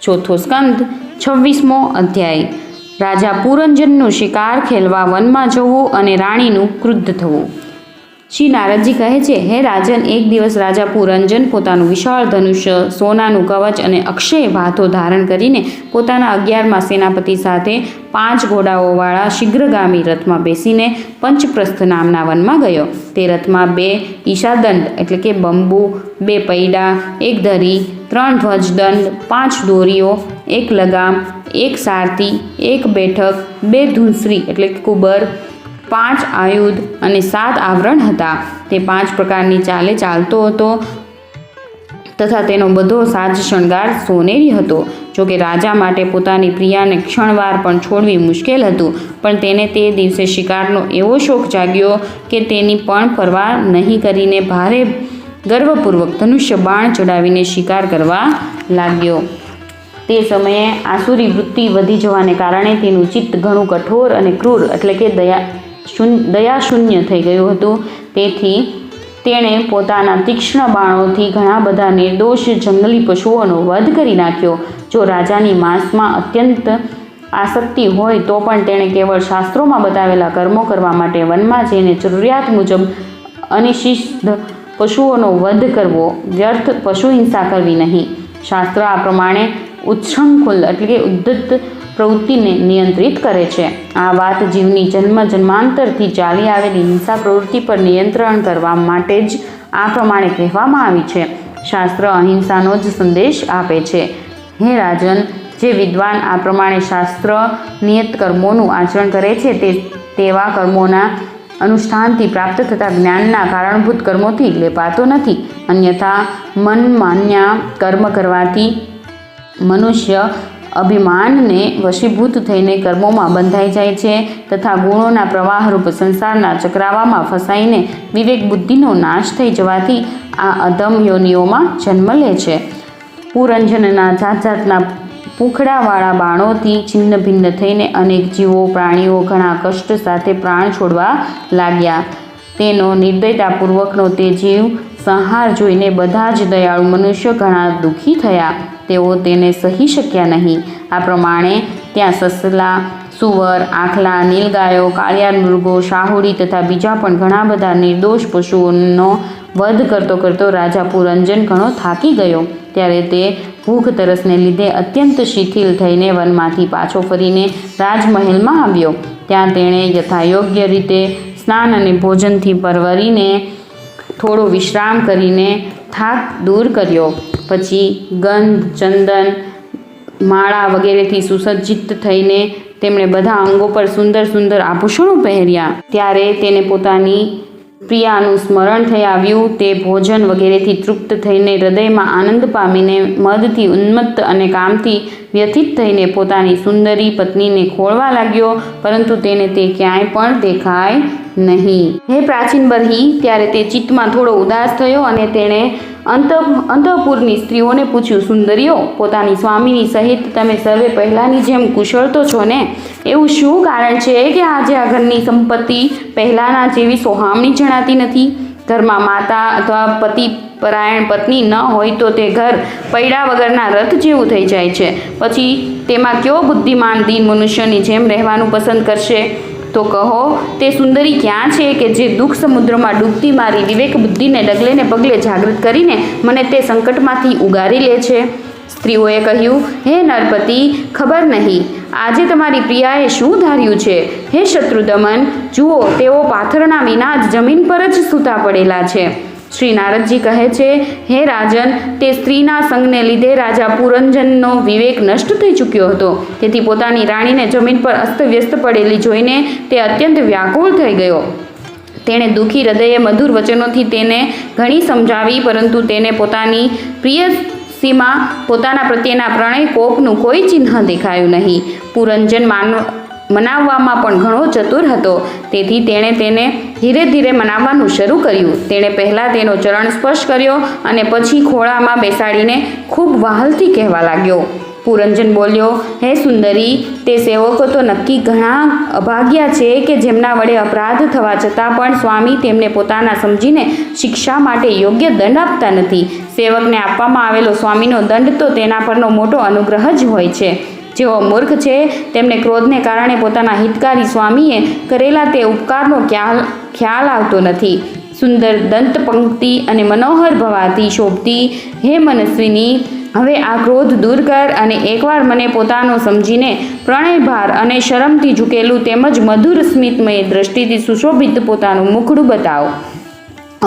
ચોથો સ્કંદ 26મો અધ્યાય। રાજા પુરંજનનું શિકાર ખેલવા વનમાં જવું અને રાણીનું ક્રુદ્ધ થવું। શ્રી નારદજી કહે છે, હે રાજન, એક દિવસ રાજા પુરંજન પોતાનું વિશાળ ધનુષ્ય, સોનાનું કવચ અને અક્ષય ભાથો ધારણ કરીને પોતાના 11મા સેનાપતિ સાથે 5 ઘોડાઓવાળા શીઘ્રગામી રથમાં બેસીને પંચપ્રસ્થ નામના વનમાં ગયો। તે રથમાં 2 ઈશાદંડ એટલે કે બંબુ, 2 પૈડા, 1 ધરી, 3 ધ્વજદંડ, 5 દોરીઓ, 1 લગામ, 1 સારથી, 1 બેઠક, 2 ધૂંસરી એટલે કે કુબર, 5 આયુધ અને 7 આવરણ હતા। તે 5 પ્રકારની ચાલે ચાલતો હતો તથા તેનો બધો સાજ શણગાર સોનેરી હતો। જોકે રાજા માટે પોતાની પ્રિયાને ક્ષણવાર પણ છોડવી મુશ્કેલ હતું, પણ તેને તે દિવસે શિકારનો એવો શોખ જાગ્યો કે તેની પણ પરવા નહીં કરીને ભારે ગર્વપૂર્વક ધનુષ્ય બાણ ચડાવીને શિકાર કરવા લાગ્યો। તે સમયે આસુરી વૃત્તિ વધી જવાને કારણે તેનું ચિત્ત ઘણું કઠોર અને ક્રૂર એટલે કે દયાશૂન્ય થઈ ગયું હતું। તેથી તેણે પોતાના તીક્ષ્ણ બાણોથી ઘણા બધા નિર્દોષ જંગલી પશુઓનો વધ કરી નાખ્યો। જો રાજાની માંસમાં અત્યંત આસક્તિ હોય તો પણ તેણે કેવળ શાસ્ત્રોમાં બતાવેલા કર્મો કરવા માટે વનમાં જઈને જરૂરિયાત મુજબ અનિષિદ્ધ પશુઓનો વધ કરવો, વ્યર્થ પશુ હિંસા કરવી નહીં। શાસ્ત્ર આ પ્રમાણે ઉચ્છૃંખલ એટલે કે ઉદ્ધત પ્રવૃત્તિને નિયંત્રિત કરે છે। આ વાત જીવની જન્મ જન્માંતરથી ચાલી આવેલી હિંસા પ્રવૃત્તિ પર નિયંત્રણ કરવા માટે જ આ પ્રમાણે કહેવામાં આવી છે। શાસ્ત્ર અહિંસાનો જ સંદેશ આપે છે। હે રાજન, જે વિદ્વાન આ પ્રમાણે શાસ્ત્ર નિયત કર્મોનું આચરણ કરે છે તે તેવા કર્મોના અનુષ્ઠાનથી પ્રાપ્ત થતા જ્ઞાનના કારણભૂત કર્મોથી લેપાતો નથી। અન્યથા મનમાન્યા કર્મ કરવાથી મનુષ્ય અભિમાનને વશીભૂત થઈને કર્મોમાં બંધાઈ જાય છે તથા ગુણોના પ્રવાહરૂપ સંસારના ચક્રાવામાં ફસાઈને વિવેક બુદ્ધિનો નાશ થઈ જવાથી આ અધમ યોનિઓમાં જન્મ લે છે। પુરંજનના જાત જાતના પૂંખડાવાળા બાણોથી છિન્ન ભિન્ન થઈને અનેક જીવો પ્રાણીઓ ઘણા કષ્ટ સાથે પ્રાણ છોડવા લાગ્યા। તેનો નિર્દયતાપૂર્વકનો તે જીવ સંહાર જોઈને બધા જ દયાળુ મનુષ્યો ઘણા દુઃખી થયા। તેઓ તેને સહી શક્યા નહીં। આ પ્રમાણે ત્યાં સસલા, સુવર, આખલા, નીલગાયો, કાળિયાર મૃગો, શાહુડી તથા બીજા પણ ઘણા બધા નિર્દોષ પશુઓનો વધ કરતો કરતો રાજા પુરંજન ઘણો થાકી ગયો। ત્યારે તે ભૂખ તરસને લીધે અત્યંત શિથિલ થઈને વનમાંથી પાછો ફરીને રાજમહેલમાં આવ્યો। ત્યાં તેણે યથાયોગ્ય રીતે સ્નાન અને ભોજનથી પરવરીને થોડો વિશ્રામ કરીને થાક દૂર કર્યો। પછી ગંધ, ચંદન, માળા વગેરેથી સુસજ્જિત થઈને તેમણે બધા અંગો પર સુંદર સુંદર આભૂષણો પહેર્યા। ત્યારે તેને પોતાની પ્રિયાનું સ્મરણ થઈ આવ્યું। તે ભોજન વગેરેથી તૃપ્ત થઈને હૃદયમાં આનંદ પામીને મદથી ઉન્મત્ત અને કામથી વ્યથિત થઈને પોતાની સુંદરી પત્નીને ખોળવા લાગ્યો, પરંતુ તેને તે ક્યાંય પણ દેખાય નહીં। હે પ્રાચીન બરહી, ત્યારે તે ચિત્તમાં થોડો ઉદાસ થયો અને તેણે અંતઃપુરની સ્ત્રીઓને પૂછ્યું, સુંદરીઓ, પોતાની સ્વામીની સહિત તમે સર્વે પહેલાંની જેમ કુશળ તો છો ને? એવું શું કારણ છે કે આજે આ ઘરની સંપત્તિ પહેલાંના જેવી સોહામણી જણાતી નથી? ઘરમાં માતા અથવા પતિ પરાયણ પત્ની ન હોય તો તે ઘર પૈડા વગરના રથ જેવું થઈ જાય છે। પછી તેમાં કયો બુદ્ધિમાન દીન મનુષ્યની જેમ રહેવાનું પસંદ કરશે? તો કહો, તે સુંદરી ક્યાં છે કે જે દુઃખ સમુદ્રમાં ડૂબતી મારી વિવેક બુદ્ધિને ડગલે ને પગલે જાગૃત કરીને મને તે સંકટમાંથી ઉગારી લે છે? સ્ત્રીઓએ કહ્યું, હે નરપતિ, ખબર નહીં આજે તમારી પ્રિયાએ શું ધાર્યું છે? હે શત્રુદમન, જુઓ, તેઓ પાથરણા વિના જ જમીન પર જ સૂતા પડેલા છે। શ્રી નારદજી કહે છે, હે રાજન, તે સ્ત્રીના સંગને લીધે રાજા પુરંજનનો વિવેક નષ્ટ થઈ ચૂક્યો હતો। તેથી પોતાની રાણીને જમીન પર અસ્તવ્યસ્ત પડેલી જોઈને તે અત્યંત વ્યાકુળ થઈ ગયો। તેણે દુઃખી હૃદયે મધુર વચનોથી તેને ઘણી સમજાવી, પરંતુ તેને પોતાની પ્રિયસીમાં પોતાના પ્રત્યેના પ્રણય કોપનું કોઈ ચિહ્ન દેખાયું નહીં। પુરંજન મનાવવામાં પણ ઘણો ચતુર હતો, તેથી તેણે તેને ધીરે ધીરે મનાવવાનું શરૂ કર્યું। તેણે પહેલાં તેનો ચરણ સ્પર્શ કર્યો અને પછી ખોળામાં બેસાડીને ખૂબ વહાલથી કહેવા લાગ્યો, પુરંજન બોલ્યો, હે સુંદરી, તે સેવકો તો નક્કી ઘણા અભાગ્યા છે કે જેમના વડે અપરાધ થવા છતાં પણ સ્વામી તેમને પોતાના સમજીને શિક્ષા માટે યોગ્ય દંડ આપતા નથી. સેવકને આપવામાં આવેલો સ્વામીનો દંડ તો તેના પરનો મોટો અનુગ્રહ જ હોય છે. જેઓ મૂર્ખ છે તેમને ક્રોધને કારણે પોતાના હિતકારી સ્વામીએ કરેલા તે ઉપકારનો ખ્યાલ આવતો નથી. સુંદર દંત પંક્તિ અને મનોહર ભવાતી શોભતી હે મનસ્વીની, હવે આ ક્રોધ દૂર કર અને એકવાર મને પોતાનો સમજીને પ્રણયભાર અને શરમથી ઝૂકેલું તેમજ મધુર સ્મિતમય દ્રષ્ટિથી સુશોભિત પોતાનું મુખડું બતાવ.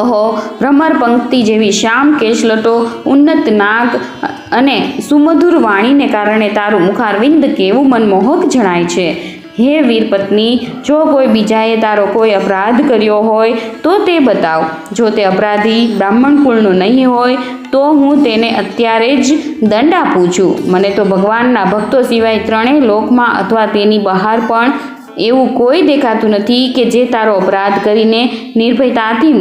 અહો, ભ્રમર પંક્તિ જેવી શ્યામ કેશલટો, ઉન્નત નાક અને સુમધુર વાણીને કારણે તારું મુખારવિંદ કેવું મનમોહક જણાય છે. હે વીરપત્ની, જો કોઈ બીજાએ તારો કોઈ અપરાધ કર્યો હોય તો તે બતાવ. જો તે અપરાધી બ્રાહ્મણ કુળનો નહીં હોય તો હું તેને અત્યારે જ દંડ આપું છું. મને તો ભગવાનના ભક્તો સિવાય ત્રણેય લોકમાં અથવા તેની બહાર પણ એવું કોઈ દેખાતું નથી કે જે તારો અપરાધ કરીને નિર્ભયતાથી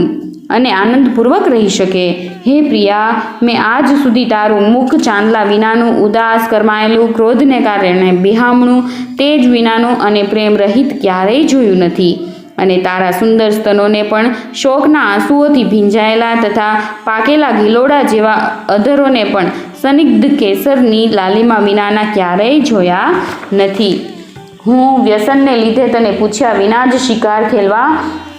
અને આનંદપૂર્વક રહી શકે. હે પ્રિયા, મેં આજ સુધી તારું મુખ ચાંદલા વિનાનું, ઉદાસ કરમાયેલું, ક્રોધને કારણે બિહામણું, તેજ વિનાનું અને પ્રેમ રહિત ક્યારેય જોયું નથી. અને તારા સુંદર સ્તનોને પણ શોકના આંસુઓથી ભીંજાયેલા તથા પાકેલા ગિલોડા જેવા અધરોને પણ સ્નિગ્ધ કેસરની લાલીમા વિનાના ક્યારેય જોયા નથી. હું વ્યસનને લીધે તને પૂછ્યા વિના જ શિકાર ખેલવા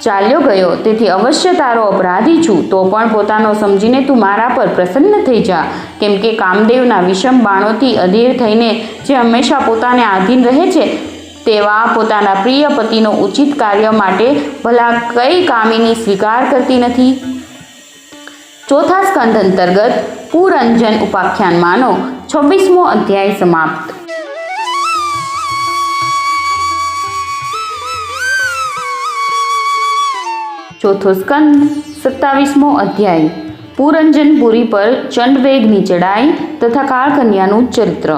ચાલ્યો ગયો, તેથી અવશ્ય તારો અપરાધી છું. તો પણ પોતાનો સમજીને તું મારા પર પ્રસન્ન થઈ જા, કેમ કે કામદેવના વિષમ બાણોથી અધીર થઈને જે હંમેશા પોતાને આધીન રહે છે તેવા પોતાના પ્રિય પતિનો ઉચિત કાર્ય માટે ભલા કઈ કામિની સ્વીકાર કરતી નથી. ચોથા સ્કંદ અંતર્ગત પુરંજન ઉપાખ્યાનમાંનો 26મો અધ્યાય સમાપ્ત. ચોથો સ્કંદ 27મો અધ્યાય પુરંજનપુરી પર ચંડવેગની ચડાઈ તથા કાળકન્યાનું ચરિત્ર.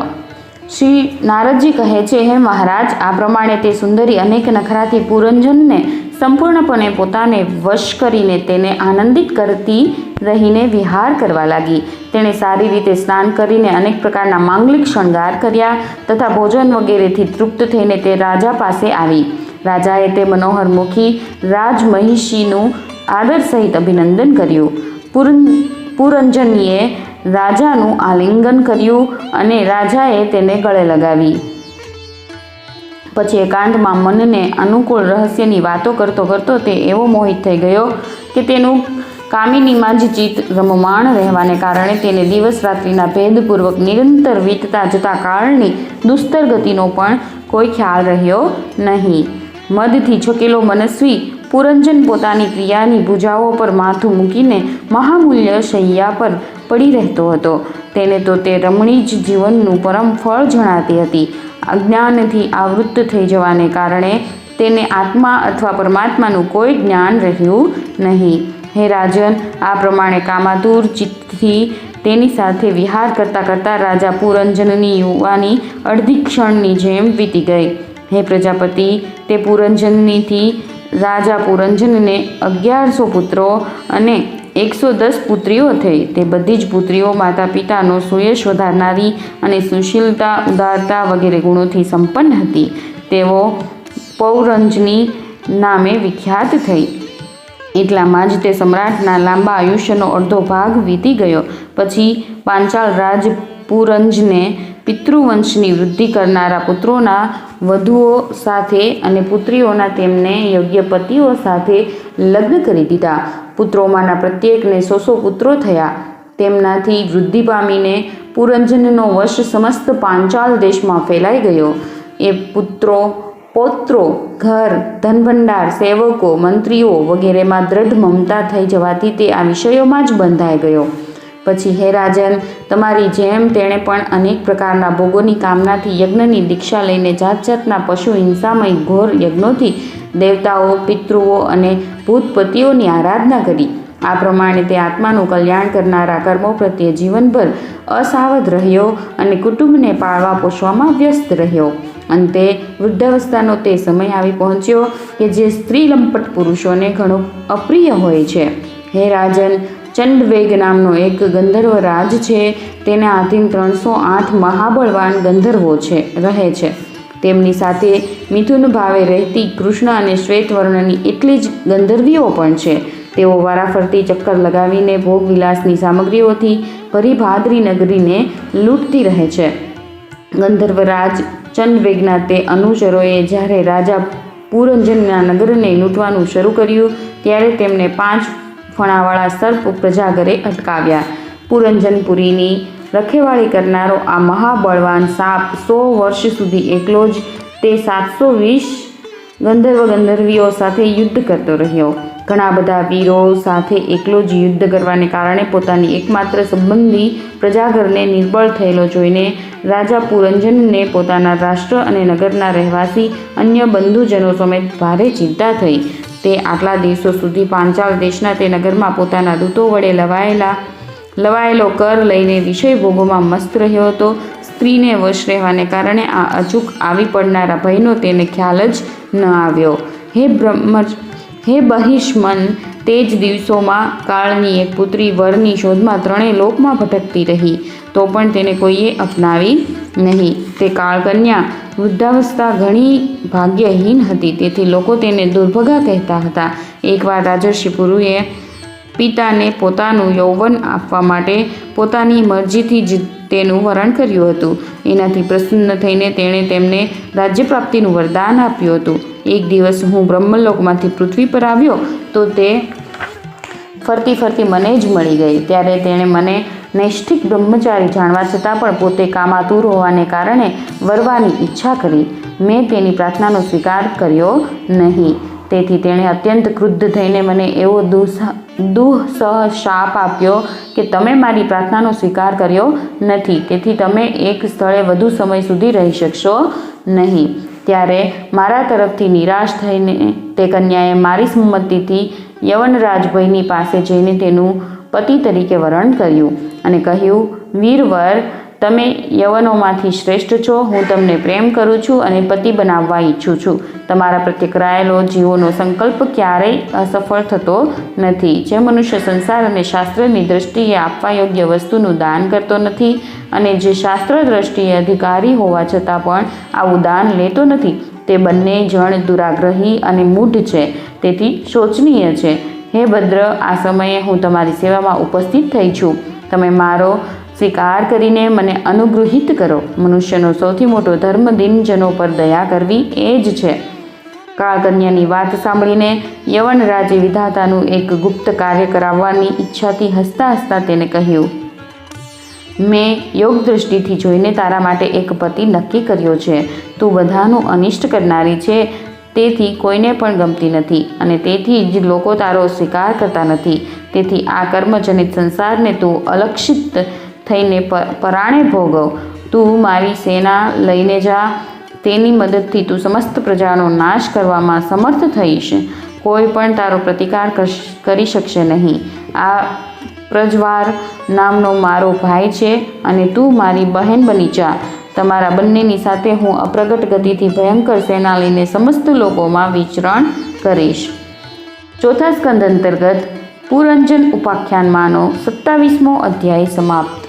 શ્રી નારદજી કહે છે, હે મહારાજ, આ પ્રમાણે તે સુંદરી અનેક નખરાથી પુરંજનને સંપૂર્ણપણે પોતાને વશ કરીને તેને આનંદિત કરતી રહીને વિહાર કરવા લાગી. તેણે સારી રીતે સ્નાન કરીને અનેક પ્રકારના માંગલિક શણગાર કર્યા તથા ભોજન વગેરેથી તૃપ્ત થઈને તે રાજા પાસે આવી. રાજાએ તે મનોહરમુખી રાજમહિષીનું આદર સહિત અભિનંદન કર્યું. પુરંજનીએ રાજાનું આલિંગન કર્યું અને રાજાએ તેને ગળે લગાવી. પછી એકાંતમાં મનને અનુકૂળ રહસ્યની વાતો કરતો કરતો તે એવો મોહિત થઈ ગયો કે તેનું કામિનીમાં જ ચિત્ત રમમાણ રહેવાને કારણે તેને દિવસ રાત્રિના ભેદપૂર્વક નિરંતર વીતતા જતા કાળની દુસ્તર ગતિનો પણ કોઈ ખ્યાલ રહ્યો નહીં. મદથી છકેલો મનસ્વી પુરંજન પોતાની પ્રિયાની ભુજાઓ પર માથું મૂકીને મહામૂલ્ય શૈયા પર પડી રહેતો હતો. તેને તો તે રમણી જ જીવનનું પરમ ફળ જણાતી હતી. અજ્ઞાનથી આવૃત્ત થઈ જવાને કારણે તેને આત્મા અથવા પરમાત્માનું કોઈ જ્ઞાન રહ્યું નહીં. હે રાજન, આ પ્રમાણે કામાતુર ચિત્તથી તેની સાથે વિહાર કરતાં કરતાં રાજા પુરંજનની યુવાની અડધી ક્ષણની જેમ વીતી ગઈ. હે પ્રજાપતિ, તે પુરંજનીથી રાજા પુરંજનને 1100 પુત્રો અને 110 પુત્રીઓ થઈ. તે બધી જ પુત્રીઓ માતા પિતાનો સુયશ વધારનારી અને સુશીલતા, ઉદારતા વગેરે ગુણોથી સંપન્ન હતી. તેઓ પૌરંજની નામે વિખ્યાત થઈ. એટલામાં જ તે સમ્રાટના લાંબા આયુષ્યનો અડધો ભાગ વીતી ગયો. પછી પાંચાળ રાજ પુરંજને પિતૃવંશની વૃદ્ધિ કરનારા પુત્રોના વધુઓ સાથે અને પુત્રીઓના તેમને યોગ્ય પતિઓ સાથે લગ્ન કરી દીધા. પુત્રોમાંના પ્રત્યેકને 100 પુત્રો થયા. તેમનાથી વૃદ્ધિ પામીને પુરંજનનો વશ સમસ્ત પાંચાલ દેશમાં ફેલાઈ ગયો. એ પુત્રો, પૌત્રો, ઘર, ધનભંડાર, સેવકો, મંત્રીઓ વગેરેમાં દ્રઢ મમતા થઈ જવાથી તે આ વિષયોમાં જ બંધાઈ ગયો. પછી હે રાજન, તમારી જેમ તેણે પણ અનેક પ્રકારના ભોગોની કામનાથી યજ્ઞની દીક્ષા લઈને જાત જાતના પશુ હિંસામય ઘોર યજ્ઞોથી દેવતાઓ, પિતૃઓ અને ભૂતપતિઓની આરાધના કરી. આ પ્રમાણે તે આત્માનું કલ્યાણ કરનારા કર્મો પ્રત્યે જીવનભર અસાવધ રહ્યો અને કુટુંબને પાળવા પોષવામાં વ્યસ્ત રહ્યો. અંતે વૃદ્ધાવસ્થાનો તે સમય આવી પહોંચ્યો કે જે સ્ત્રી લંપટ પુરુષોને ઘણો અપ્રિય હોય છે. હે રાજન, ચંડવેગ નામનો એક ગંધર્વ રાજ છે. તેના આધીન 308 મહાબળવાન ગંધર્વો રહે છે. તેમની સાથે મિથુન ભાવે રહેતી કૃષ્ણ અને શ્વેત વર્ણની એટલી જ ગંધર્વીઓ પણ છે. તેઓ વારાફરતી ચક્કર લગાવીને ભોગવિલાસની સામગ્રીઓથી ભરી ભાદરી નગરીને લૂંટતી રહે છે. ગંધર્વરાજ ચંડવેગના તે અનુચરોએ જ્યારે રાજા પુરંજનના નગરને લૂંટવાનું શરૂ કર્યું ત્યારે તેમને 5 ફણાવાળા સર્પ પ્રજાગરે અટકાવ્યા. પુરંજનપુરીની રખેવાળી કરનારો આ મહાબળવાન સાપ 100 વર્ષ સુધી એકલો જ તે 720 ગંધર્વીઓ સાથે યુદ્ધ કરતો રહ્યો. ઘણા બધા વીરો સાથે એકલો જ યુદ્ધ કરવાને કારણે પોતાની એકમાત્ર સંબંધી પ્રજાગરને નિર્બળ થયેલો જોઈને રાજા પુરંજનને પોતાના રાષ્ટ્ર અને નગરના રહેવાસી અન્ય બંધુજનો સમેત ભારે ચિંતા થઈ. તે આટલા દિવસો સુધી પાંચાલ દેશના તે નગરમાં પોતાના દૂતો વડે લવાયેલો કર લઈને વિષય ભોગોમાં મસ્ત રહ્યો હતો. સ્ત્રીને વશ રહેવાને કારણે આ અચૂક આવી પડનારા ભયનો તેને ખ્યાલ જ ન આવ્યો. હે બહિષ્મન, તે જ દિવસોમાં કાળની એક પુત્રી વરની શોધમાં 3 લોકમાં ભટકતી રહી, તો પણ તેને કોઈએ અપનાવી નહીં. તે કાળકન્યા વૃદ્ધાવસ્થા ઘણી ભાગ્યહીન હતી, તેથી લોકો તેને દુર્ભગા કહેતા હતા. એકવાર રાજર્ષિ પુરુએ પિતાને પોતાનું યૌવન આપવા માટે પોતાની મરજીથી જ તેનું વરણ કર્યું હતું. એનાથી પ્રસન્ન થઈને તેણે તેમને રાજ્ય પ્રાપ્તિનું વરદાન આપ્યું હતું. એક દિવસ હું બ્રહ્મલોકમાંથી પૃથ્વી પર આવ્યો તો તે ફરતી ફરતી મને જ મળી ગઈ. ત્યારે તેણે મને નૈષ્ઠિક બ્રહ્મચારી જાણવા છતાં પણ પોતે કામાતુર હોવાને કારણે વરવાની ઈચ્છા કરી. મેં તેની પ્રાર્થનાનો સ્વીકાર કર્યો નહીં. તેથી તેણે અત્યંત ક્રુદ્ધ થઈને મને એવો દુઃસહ શાપ આપ્યો કે તમે મારી પ્રાર્થનાનો સ્વીકાર કર્યો નથી, તેથી તમે એક સ્થળે વધુ સમય સુધી રહી શકશો નહીં. ત્યારે મારા તરફથી નિરાશ થઈને તે કન્યાએ મારી સંમતિથી યવનરાજભયની પાસે જઈને તેનું પતિ તરીકે વરણ કર્યું અને કહ્યું, વીરવર, તમે યવનોમાંથી શ્રેષ્ઠ છો. હું તમને પ્રેમ કરું છું અને પતિ બનાવવા ઈચ્છું છું. તમારા પ્રત્યે કરાયેલો જીવોનો સંકલ્પ ક્યારેય અસફળ થતો નથી. જે મનુષ્ય સંસાર અને શાસ્ત્રની દૃષ્ટિએ આપવા યોગ્ય વસ્તુનું દાન કરતો નથી અને જે શાસ્ત્ર દ્રષ્ટિએ અધિકારી હોવા છતાં પણ આવું દાન લેતો નથી, તે બંને જણ દુરાગ્રહી અને મૂઢ છે. તેથી શોચનીય છે. હે ભદ્ર, આ સમયે હું તમારી સેવામાં ઉપસ્થિત થઈ છું. તમે મારો સ્વીકાર કરીને મને અનુગૃહિત કરો. મનુષ્યનો સૌથી મોટો ધર્મ દિનજનો પર દયા કરવી એ જ છે. કાળકન્યાની વાત સાંભળીને યવનરાજે વિધાતાનું એક ગુપ્ત કાર્ય કરાવવાની ઈચ્છાથી હસતા હસતા તેને કહ્યું, મેં યોગ દૃષ્ટિથી જોઈને તારા માટે એક પતિ નક્કી કર્યો છે. તું બધાનું અનિષ્ટ કરનારી છે, તેથી કોઈને પણ ગમતી નથી અને તેથી જ લોકો તારો સ્વીકાર કરતા નથી. તેથી આ કર્મજનિત સંસારને તું અલક્ષિત થઈને પરાણે ભોગવ. તું મારી સેના લઈને જા. તેની મદદથી તું સમસ્ત પ્રજાનો નાશ કરવામાં સમર્થ થઈશ. કોઈ પણ તારો પ્રતિકાર કરી શકશે નહીં. આ પ્રજવાર નામનો મારો ભાઈ છે અને તું મારી બહેન બની જા. તમારા બંનેની સાથે હું અપ્રગટ ગતિથી ભયંકર સેના લઈને સમસ્ત લોકોમાં વિચરણ કરીશ. ચોથા સ્કંદ અંતર્ગત પુરંજન ઉપાખ્યાનમાંનો 27મો અધ્યાય સમાપ્ત.